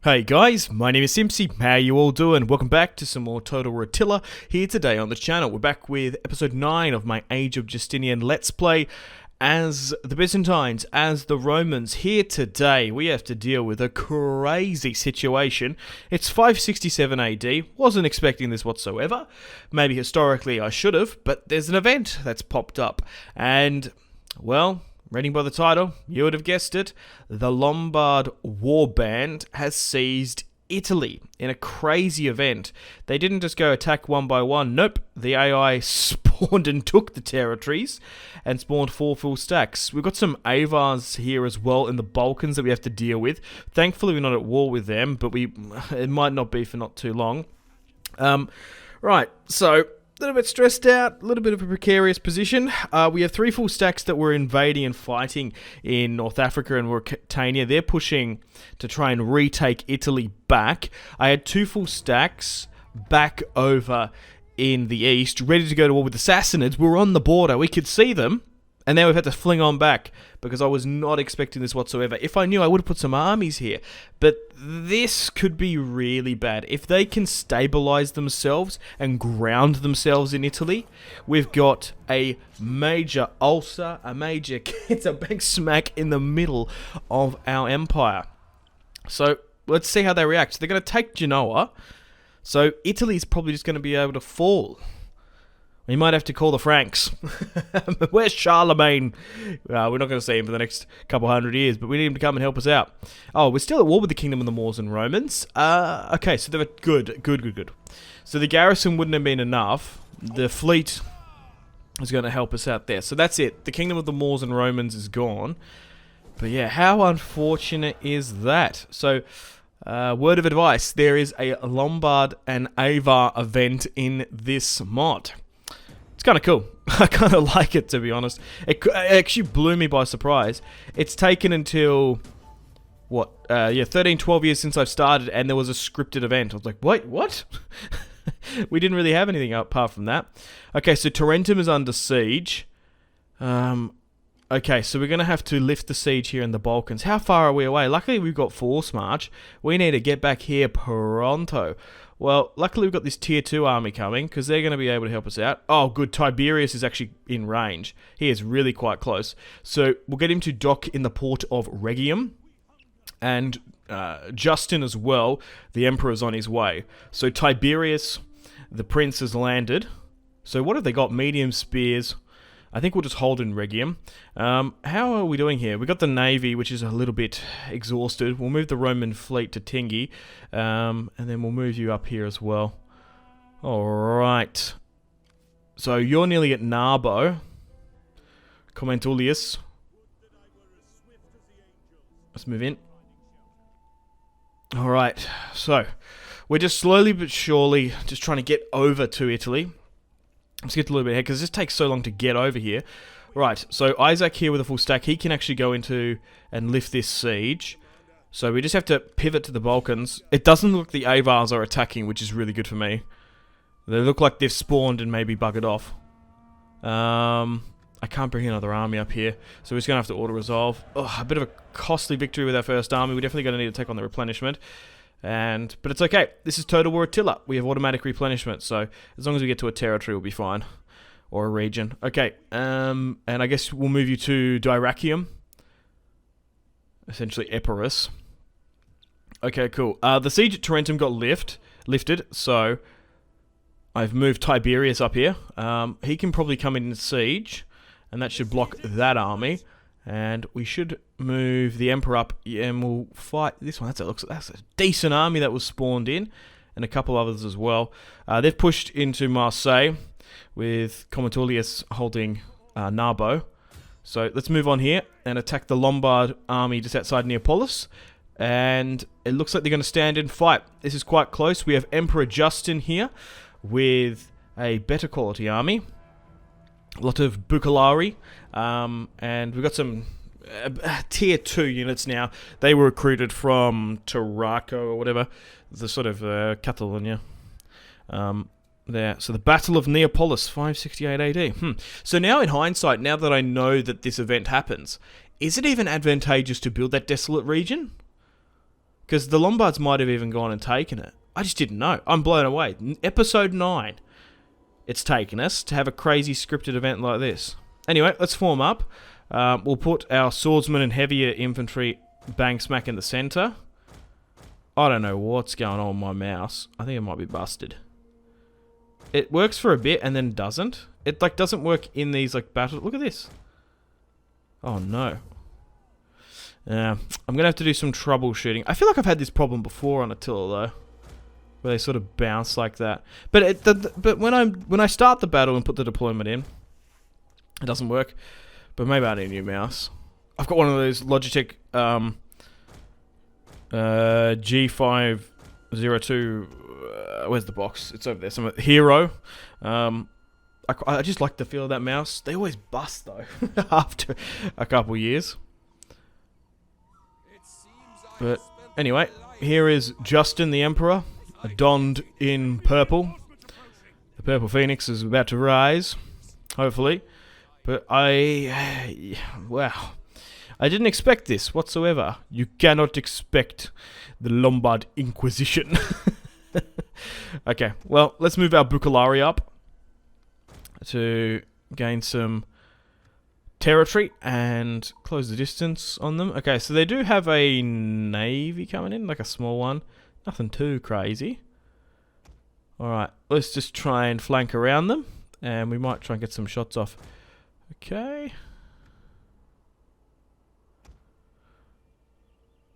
Hey guys, my name is Simpzy. How you all doing? Welcome back to some more Total War Attila here today on the channel. We're back with episode 9 of my Age of Justinian Let's Play as the Byzantines, as the Romans. Here today we have to deal with a crazy situation. It's 567 AD, wasn't expecting this whatsoever. Maybe historically I should have, but there's an event that's popped up and, well, reading by the title, you would have guessed it, the Lombard Warband has seized Italy in a crazy event. They didn't just go attack one by one, nope, the AI spawned and took the territories and spawned 4 full stacks. We've got some Avars here as well in the Balkans that we have to deal with. Thankfully we're not at war with them, but it might not be for not too long. Right, so a little bit stressed out, a little bit of a precarious position. We have 3 full stacks that were invading and fighting in North Africa and Mauritania. They're pushing to try and retake Italy back. I had 2 full stacks back over in the east, ready to go to war with the Sassanids. We're on the border, we could see them, and now we've had to fling on back because I was not expecting this whatsoever. If I knew, I would have put some armies here. But this could be really bad. If they can stabilize themselves and ground themselves in Italy, we've got a major ulcer, it's a big smack in the middle of our empire. So let's see how they react. So they're going to take Genoa. So Italy's probably just going to be able to fall. We might have to call the Franks. Where's Charlemagne? We're not going to see him for the next couple hundred years, but we need him to come and help us out. Oh, we're still at war with the Kingdom of the Moors and Romans. Okay, so they're good. So the garrison wouldn't have been enough. The fleet is going to help us out there. So that's it. The Kingdom of the Moors and Romans is gone. But yeah, how unfortunate is that? So, word of advice, there is a Lombard and Avar event in this mod. It's kind of cool. I kind of like it, to be honest. It actually blew me by surprise. It's taken until, 13, 12 years since I've started, and there was a scripted event. I was like, wait, what? We didn't really have anything apart from that. Okay, so Tarentum is under siege. Okay, so we're going to have to lift the siege here in the Balkans. How far are we away? Luckily, we've got force march. We need to get back here pronto. Well, luckily we've got this tier 2 army coming, because they're going to be able to help us out. Oh, good. Tiberius is actually in range. He is really quite close. So we'll get him to dock in the port of Rhegium. And Justin as well, the emperor's on his way. So Tiberius, the prince, has landed. So what have they got? Medium spears. I think we'll just hold in Rhegium. How are we doing here? We've got the navy, which is a little bit exhausted. We'll move the Roman fleet to Tingi. And then we'll move you up here as well. Alright. So you're nearly at Narbo. Commentulius. Let's move in. Alright. So, we're just slowly but surely just trying to get over to Italy. Let's get a little bit ahead, because this takes so long to get over here. Right, so Isaac here with a full stack, he can actually go into and lift this siege. So we just have to pivot to the Balkans. It doesn't look like the Avars are attacking, which is really good for me. They look like they've spawned and maybe buggered off. I can't bring another army up here, so we're just going to have to auto-resolve. Oh, a bit of a costly victory with our first army. We're definitely going to need to take on the replenishment. But it's okay. This is Total War Attila. We have automatic replenishment, so as long as we get to a territory, we'll be fine. Or a region. Okay, and I guess we'll move you to Dyrrhachium. Essentially Epirus. Okay, cool. The siege at Tarentum got lifted, so I've moved Tiberius up here. He can probably come in and siege, and that should block that army. And we should move the Emperor up, and we'll fight this one. That's a decent army that was spawned in, and a couple others as well. They've pushed into Marseille, with Commentulius holding Narbo. So let's move on here and attack the Lombard army just outside Neapolis. And it looks like they're going to stand and fight. This is quite close. We have Emperor Justin here with a better quality army. A lot of Bucalari, and we've got some tier 2 units now. They were recruited from Tarraco or whatever, the sort of Catalonia. There. So the Battle of Neapolis, 568 AD. So now in hindsight, now that I know that this event happens, is it even advantageous to build that desolate region? Because the Lombards might have even gone and taken it. I just didn't know. I'm blown away. Episode 9. It's taken us to have a crazy scripted event like this. Anyway, let's form up. We'll put our swordsmen and heavier infantry bang smack in the center. I don't know what's going on with my mouse. I think it might be busted. It works for a bit and then doesn't. It like doesn't work in these like battles. Look at this. Oh no. I'm gonna have to do some troubleshooting. I feel like I've had this problem before on Attila though, where they sort of bounce like that. But but when I start the battle and put the deployment in, it doesn't work. But maybe I need a new mouse. I've got one of those Logitech G502. Where's the box? It's over there. Some Hero. I just like the feel of that mouse. They always bust though after a couple years. But anyway, here is Justin the Emperor, donned in purple. The purple phoenix is about to rise, hopefully. But wow. I didn't expect this whatsoever. You cannot expect the Lombard Inquisition. Okay, well, let's move our Bucalari up to gain some territory and close the distance on them. Okay, so they do have a navy coming in, like a small one. Nothing too crazy. Alright, let's just try and flank around them, and we might try and get some shots off. Okay.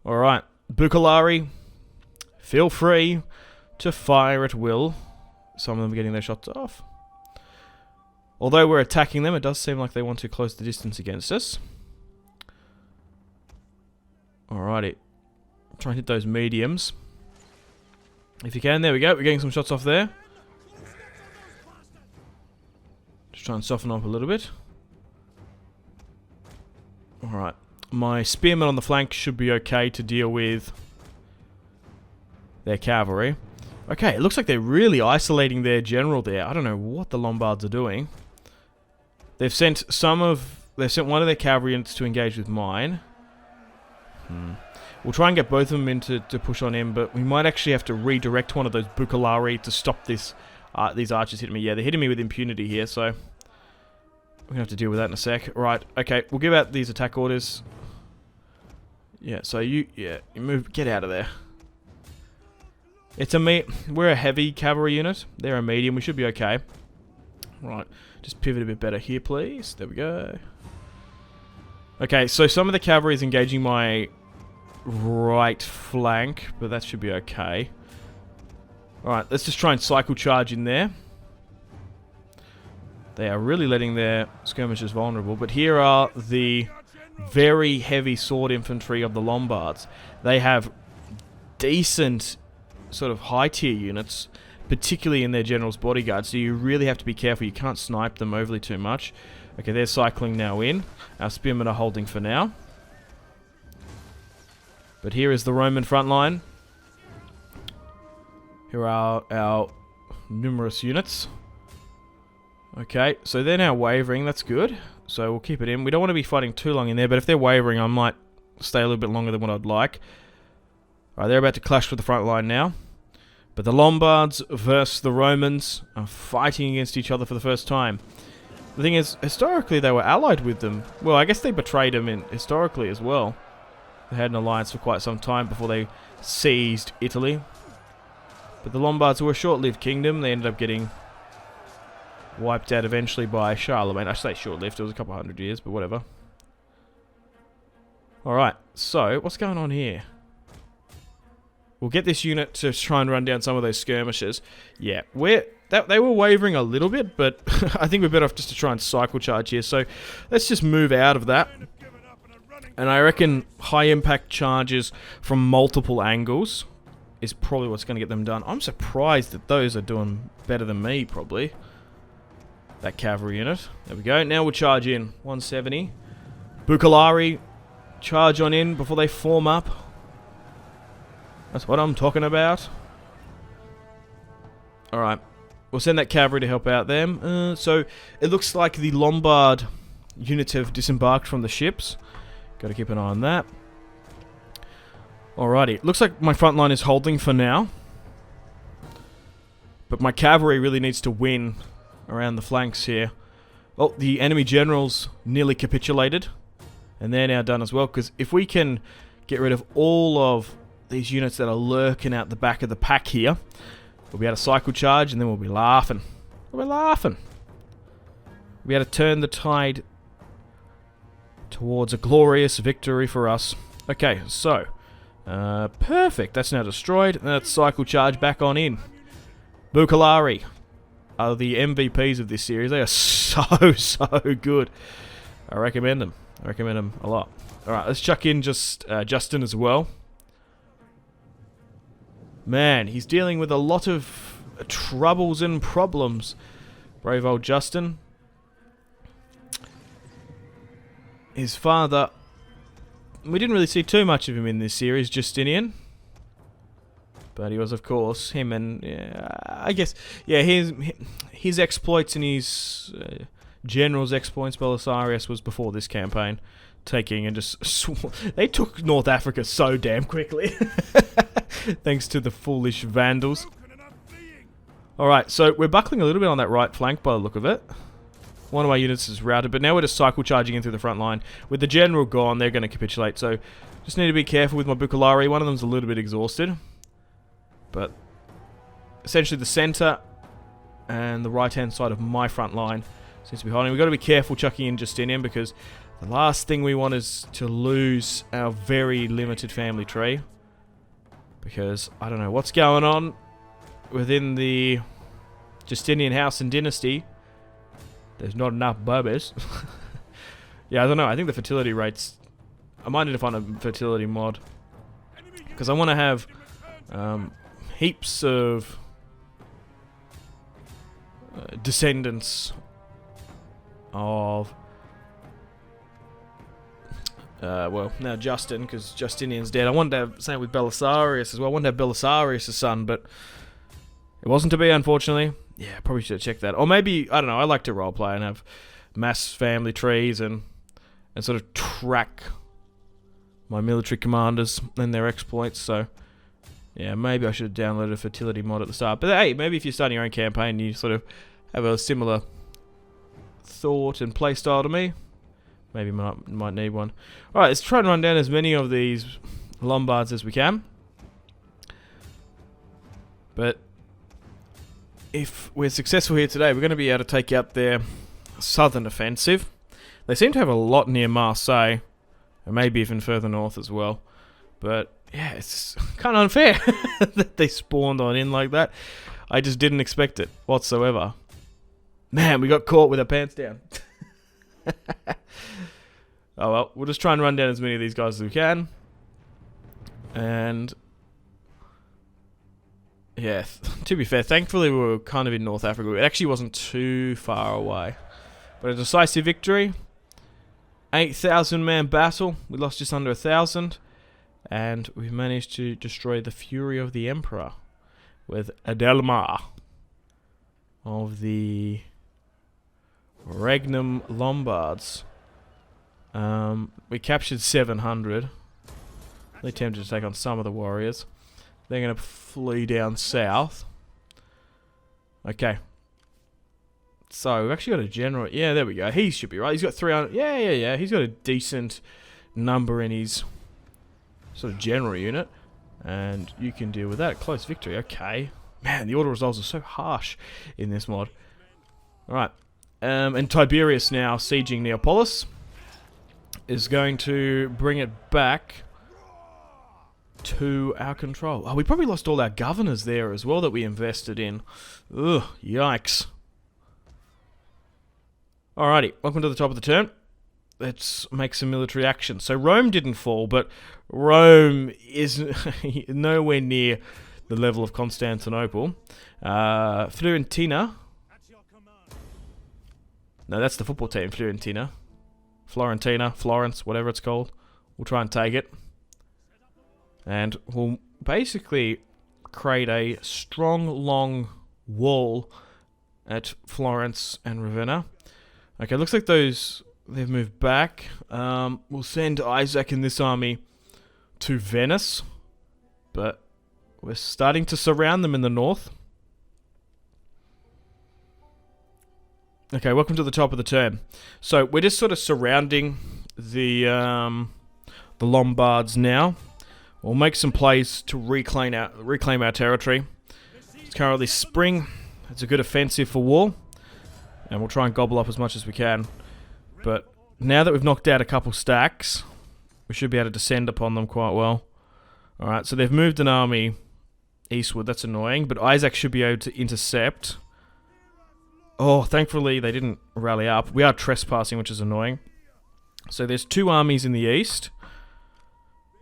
Alright, Bucalari, feel free to fire at will. Some of them are getting their shots off. Although we're attacking them, it does seem like they want to close the distance against us. Alrighty. Try and hit those mediums. If you can, there we go. We're getting some shots off there. Just try and soften up a little bit. Alright. My spearmen on the flank should be okay to deal with their cavalry. Okay, it looks like they're really isolating their general there. I don't know what the Lombards are doing. They've sent one of their cavalry units to engage with mine. We'll try and get both of them in to push on him, but we might actually have to redirect one of those Bucalari to stop this. These archers hitting me. Yeah, they're hitting me with impunity here, so we're gonna have to deal with that in a sec. Right, okay, we'll give out these attack orders. Yeah, so you move, get out of there. We're a heavy cavalry unit. They're a medium. We should be okay. Right, just pivot a bit better here, please. There we go. Okay, so some of the cavalry is engaging my right flank, but that should be okay. Alright, let's just try and cycle charge in there. They are really letting their skirmishers vulnerable, but here are the very heavy sword infantry of the Lombards. They have decent sort of high tier units, particularly in their general's bodyguard, so you really have to be careful. You can't snipe them overly too much. Okay, they're cycling now in. Our spearmen are holding for now. But here is the Roman front line. Here are our numerous units. Okay, so they're now wavering. That's good. So we'll keep it in. We don't want to be fighting too long in there, but if they're wavering, I might stay a little bit longer than what I'd like. Alright, they're about to clash with the front line now. But the Lombards versus the Romans are fighting against each other for the first time. The thing is, historically they were allied with them. Well, I guess they betrayed them historically as well. They had an alliance for quite some time before they seized Italy. But the Lombards were a short-lived kingdom. They ended up getting wiped out eventually by Charlemagne. I say short-lived, it was a couple hundred years, but whatever. Alright, so what's going on here? We'll get this unit to try and run down some of those skirmishers. Yeah, they were wavering a little bit, but I think we're better off just to try and cycle charge here. So let's just move out of that. And I reckon high impact charges from multiple angles is probably what's going to get them done. I'm surprised that those are doing better than me, probably. That cavalry unit. There we go. Now we'll charge in. 170. Bucalari, charge on in before they form up. That's what I'm talking about. Alright. We'll send that cavalry to help out them. So, it looks like the Lombard units have disembarked from the ships. Got to keep an eye on that. Alrighty, looks like my front line is holding for now. But my cavalry really needs to win around the flanks here. Oh, the enemy generals nearly capitulated. And they're now done as well, because if we can get rid of all of these units that are lurking out the back of the pack here, we'll be able to cycle charge, and then we'll be laughing. We'll be laughing. We'll be able to turn the tide towards a glorious victory for us. Okay, so, perfect. That's now destroyed. Let's cycle charge back on in. Bukalari are the MVPs of this series. They are so good. I recommend them. I recommend them a lot. Alright, let's chuck in just Justin as well. Man, he's dealing with a lot of troubles and problems. Brave old Justin. His father, we didn't really see too much of him in this series, Justinian. But he was, of course, him and, I guess, yeah, his exploits and his general's exploits, Belisarius, was before this campaign. Taking and just... they took North Africa so damn quickly. Thanks to the foolish Vandals. Alright, so we're buckling a little bit on that right flank by the look of it. One of our units is routed, but now we're just cycle charging in through the front line. With the general gone, they're going to capitulate, so just need to be careful with my Bukalari. One of them's a little bit exhausted. But essentially the center and the right-hand side of my front line seems to be holding. We've got to be careful chucking in Justinian, because the last thing we want is to lose our very limited family tree. Because I don't know what's going on within the Justinian house and dynasty. There's not enough Berbers. Yeah, I don't know. I think the fertility rates... I might need to find a fertility mod. Because I want to have heaps of descendants of... well, now Justin, because Justinian's dead. I wanted to have, same with Belisarius as well. I wanted to have Belisarius' son, but it wasn't to be, unfortunately. Yeah, probably should have checked that. Or maybe, I don't know, I like to roleplay and have mass family trees and sort of track my military commanders and their exploits, so... yeah, maybe I should have downloaded a fertility mod at the start. But hey, maybe if you're starting your own campaign, you sort of have a similar thought and playstyle to me. Maybe might need one. Alright, let's try and run down as many of these Lombards as we can. But if we're successful here today, we're going to be able to take out their southern offensive. They seem to have a lot near Marseille, and maybe even further north as well. But yeah, it's kind of unfair that they spawned on in like that. I just didn't expect it whatsoever. Man, we got caught with our pants down. Oh well, we'll just try and run down as many of these guys as we can. And yeah, to be fair, thankfully we were kind of in North Africa. It actually wasn't too far away. But a decisive victory. 8,000 man battle. We lost just under 1,000. And we've managed to destroy the fury of the Emperor with Adelmar of the Regnum Lombards. We captured 700. Really tempted to take on some of the warriors. They're going to flee down south. Okay. So, we've actually got a general... yeah, there we go. He should be right. He's got 300... yeah. He's got a decent number in his sort of general unit. And you can deal with that. Close victory. Okay. Man, the auto resolves are so harsh in this mod. Alright. And Tiberius now sieging Neapolis is going to bring it back to our control. Oh, we probably lost all our governors there as well that we invested in. Ugh, yikes. Alrighty, welcome to the top of the turn. Let's make some military action. So Rome didn't fall, but Rome is nowhere near the level of Constantinople. Fiorentina. No, that's the football team, Fiorentina. Florence, whatever it's called. We'll try and take it. And we'll basically create a strong, long wall at Florence and Ravenna. Okay, looks like they've moved back. We'll send Isaac and this army to Venice. but we're starting to surround them in the north. Okay, welcome to the top of the turn. So we're just sort of surrounding the Lombards now. We'll make some plays to reclaim our territory. It's currently spring. It's a good offensive for war, and we'll try and gobble up as much as we can. But now that we've knocked out a couple stacks, we should be able to descend upon them quite well. Alright, so they've moved an army eastward. That's annoying, but Isaac should be able to intercept. Oh, thankfully they didn't rally up. We are trespassing, which is annoying. So there's 2 armies in the east,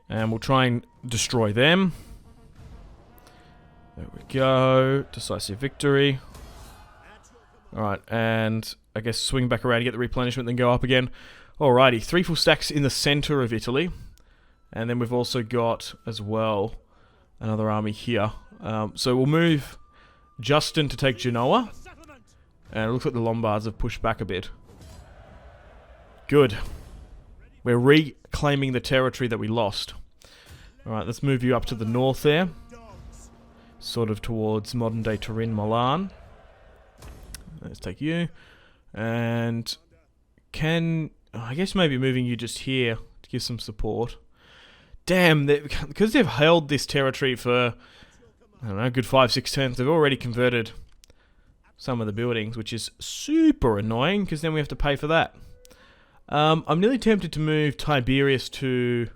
and we'll try and destroy them. There we go. Decisive victory. Alright, and I guess swing back around, get the replenishment, then go up again. Alrighty, 3 full stacks in the center of Italy. And then we've also got, as well, another army here. So we'll move Justin to take Genoa. And it looks like the Lombards have pushed back a bit. Good. We're reclaiming the territory that we lost. Alright, let's move you up to the north there. Sort of towards modern-day Turin, Milan. Let's take you. And I guess maybe moving you just here to give some support. Damn, because they've held this territory for, I don't know, a good 5-6 turns, they've already converted some of the buildings, which is super annoying, because then we have to pay for that. I'm nearly tempted to move Tiberius to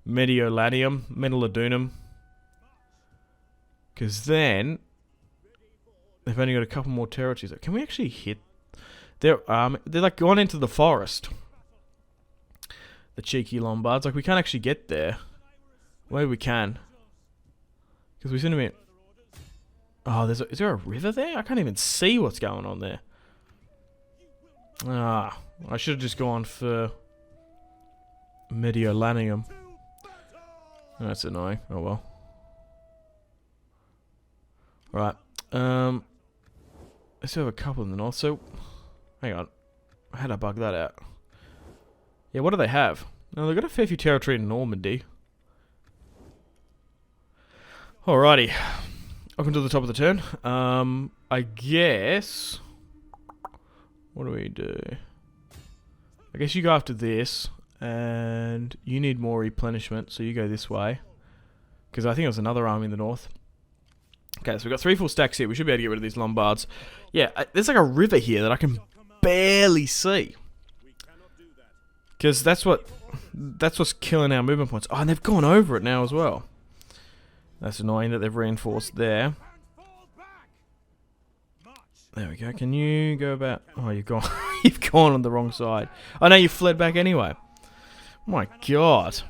Mediolanum, because then they've only got a couple more territories. Can we actually hit? They're like gone into the forest. The cheeky Lombards. Like, we can't actually get there. Maybe we can. Because we seem to be... Oh, is there a river there? I can't even see what's going on there. Ah, I should have just gone for Mediolanum. That's annoying. Oh well. Right. Let's have a couple in the north. So, hang on. How did I bug that out? Yeah, what do they have? No, they've got a fair few territory in Normandy. Alrighty. Welcome to the top of the turn. I guess... What do we do? I guess you go after this, and you need more replenishment, so you go this way. Because I think there's another army in the north. Okay, so we've got 3 full stacks here. We should be able to get rid of these Lombards. Yeah, there's like a river here that I can barely see. Because that's what's killing our movement points. Oh, and they've gone over it now as well. That's annoying that they've reinforced there. There we go. Can you go about... Oh, you've gone you've gone on the wrong side. I know you fled back anyway. My God.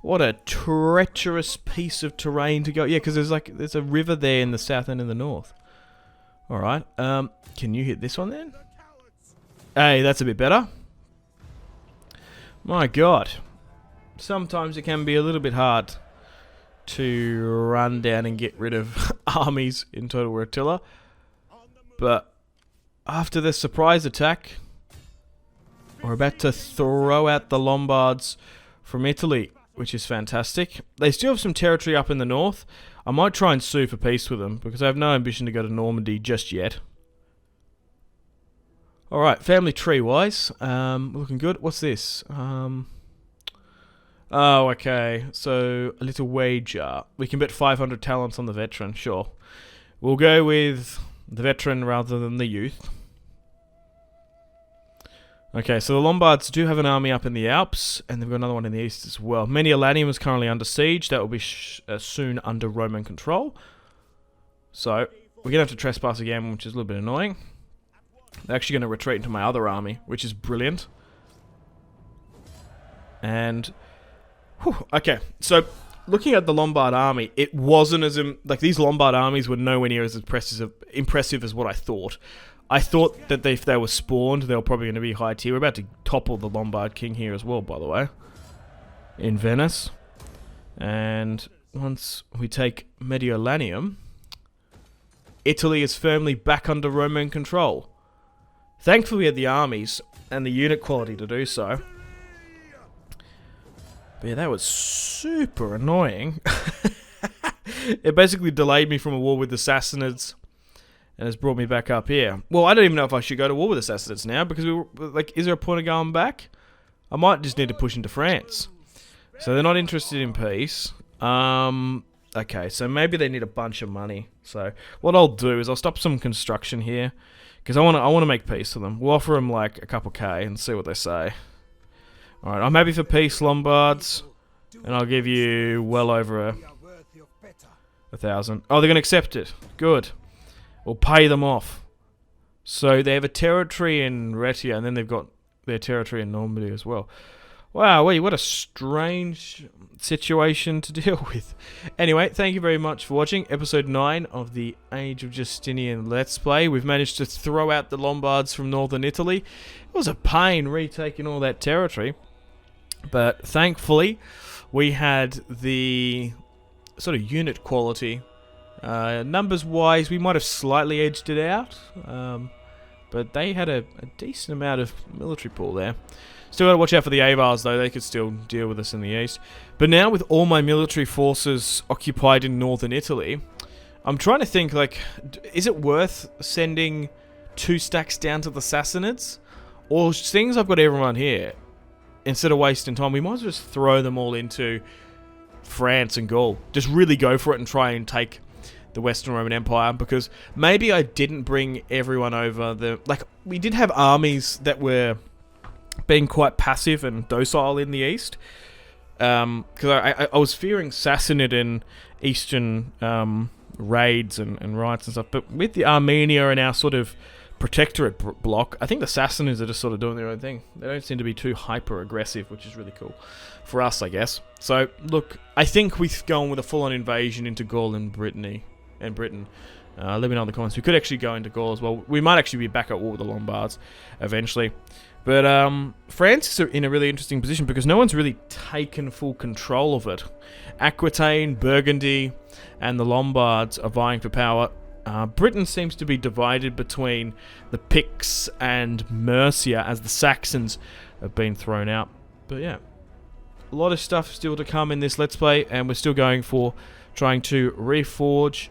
What a treacherous piece of terrain to go... Yeah, because there's a river there in the south and in the north. Alright. Can you hit this one then? Hey, that's a bit better. My God. Sometimes it can be a little bit hard to run down and get rid of armies in Total War Attila. But after this surprise attack, we're about to throw out the Lombards from Italy, which is fantastic. They still have some territory up in the north. I might try and sue for peace with them, because I have no ambition to go to Normandy just yet. Alright, family tree-wise, looking good. What's this? Oh, okay. So, a little wager. We can bet 500 talents on the veteran, sure. We'll go with the veteran rather than the youth. Okay, so the Lombards do have an army up in the Alps, and they've got another one in the east as well. Mediolanum is currently under siege. That will be soon under Roman control. So, we're going to have to trespass again, which is a little bit annoying. They're actually going to retreat into my other army, which is brilliant. And... Whew, okay, so looking at the Lombard army, it wasn't as... like, these Lombard armies were nowhere near as impressive as what I thought. I thought that if they were spawned, they were probably going to be high tier. We're about to topple the Lombard king here as well, by the way. In Venice. And once we take Mediolanum, Italy is firmly back under Roman control. Thankfully, we had the armies and the unit quality to do so. But yeah, that was super annoying. It basically delayed me from a war with the Sassanids and has brought me back up here. Well, I don't even know if I should go to war with the Sassanids now, because we were, like, is there a point of going back? I might just need to push into France. So they're not interested in peace. Okay, so maybe they need a bunch of money. So what I'll do is I'll stop some construction here, because I want to make peace with them. We'll offer them like a couple K and see what they say. All right, I'm happy for peace, Lombards, and I'll give you well over 1,000. Oh, they're gonna accept it. Good. We'll pay them off. So they have a territory in Rhaetia, and then they've got their territory in Normandy as well. Wow, what a strange situation to deal with. Anyway, thank you very much for watching episode 9 of the Age of Justinian Let's Play. We've managed to throw out the Lombards from northern Italy. It was a pain retaking all that territory, but thankfully we had the sort of unit quality. Numbers wise, we might have slightly edged it out, but they had a decent amount of military pool there. Still got to watch out for the Avars, though. They could still deal with us in the east. But now, with all my military forces occupied in northern Italy, I'm trying to think, like, is it worth sending 2 stacks down to the Sassanids? Or, seeing as I've got everyone here, instead of wasting time, we might as well just throw them all into France and Gaul. Just really go for it and try and take the Western Roman Empire, because maybe I didn't bring everyone over. Like, we did have armies that were being quite passive and docile in the east, because I was fearing Sassanid and eastern raids and riots and stuff, but with the Armenia and our sort of protectorate block, I think the Sassanids are just sort of doing their own thing. They don't seem to be too hyper-aggressive, which is really cool for us, I guess. So, look, I think we've gone with a full-on invasion into Gaul and Britain. Let me know in the comments. We could actually go into Gaul as well. We might actually be back at war with the Lombards eventually. But France is in a really interesting position because no one's really taken full control of it. Aquitaine, Burgundy, and the Lombards are vying for power. Britain seems to be divided between the Picts and Mercia, as the Saxons have been thrown out. But yeah, a lot of stuff still to come in this Let's Play, and we're still going for trying to reforge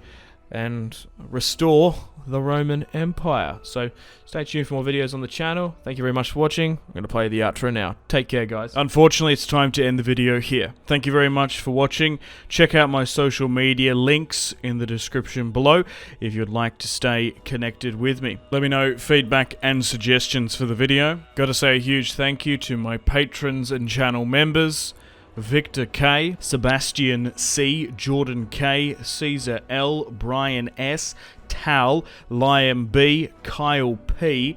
and restore the Roman Empire. So stay tuned for more videos on the channel. Thank you very much for watching. I'm going to play the outro now. Take care, guys. Unfortunately, it's time to end the video here. Thank you very much for watching. Check out my social media links in the description below if you'd like to stay connected with me. Let me know feedback and suggestions for the video. Got to say a huge thank you to my patrons and channel members: Victor K, Sebastian C, Jordan K, Caesar L, Brian S, Tal, Liam B, Kyle P,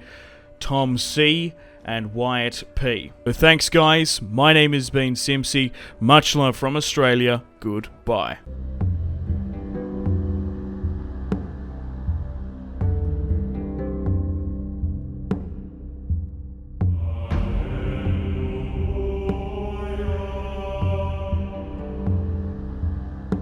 Tom C, and Wyatt P. But thanks, guys. My name has been Simpzy. Much love from Australia. Goodbye.